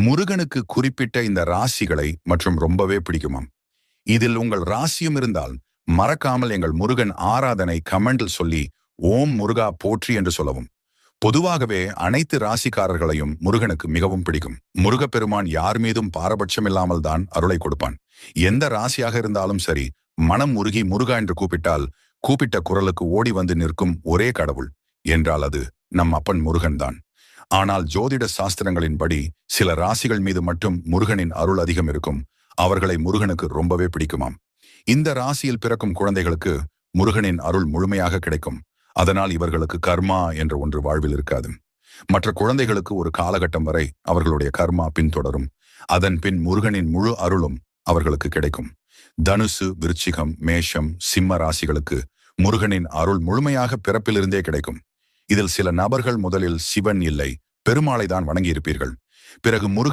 முருகனுக்கு குறிப்பிட்ட இந்த ராசிகளை மற்றும் ரொம்பவே பிடிக்குமாம். இதில் உங்கள் ராசியும் இருந்தால் மறக்காமல் எங்கள் முருகன் ஆராதனை கமெண்டில் சொல்லி ஓம் முருகா போற்றி என்று சொல்லவும். பொதுவாகவே அனைத்து ராசிக்காரர்களையும் முருகனுக்கு மிகவும் பிடிக்கும். முருகப்பெருமான் யார் மீதும் பாரபட்சம் இல்லாமல் தான் அருளை கொடுப்பான். எந்த ராசியாக இருந்தாலும் சரி, மனம் முருகி முருகா என்று கூப்பிட்ட குரலுக்கு ஓடி வந்து நிற்கும் ஒரே கடவுள் என்றால் அது நம் அப்பன் முருகன் தான். ஆனால் ஜோதிட சாஸ்திரங்களின்படி சில ராசிகள் மீது மட்டும் முருகனின் அருள் அதிகம் இருக்கும். அவர்களை முருகனுக்கு ரொம்பவே பிடிக்குமாம். இந்த ராசியில் பிறக்கும் குழந்தைகளுக்கு முருகனின் அருள் முழுமையாக கிடைக்கும். அதனால் இவர்களுக்கு கர்மா என்ற ஒன்று வாழ்வில் இருக்காது. மற்ற குழந்தைகளுக்கு ஒரு காலகட்டம் வரை அவர்களுடைய கர்மா பின்தொடரும். அதன் பின் முருகனின் முழு அருளும் அவர்களுக்கு கிடைக்கும். தனுசு, விருச்சிகம், மேஷம், சிம்ம ராசிகளுக்கு முருகனின் அருள் முழுமையாக பிறப்பிலிருந்தே கிடைக்கும். இதில் சில நபர்கள் முதலில் சிவன் இல்லை பெருமாளை தான் வணங்கியிருப்பீர்கள். பிறகு முருகன்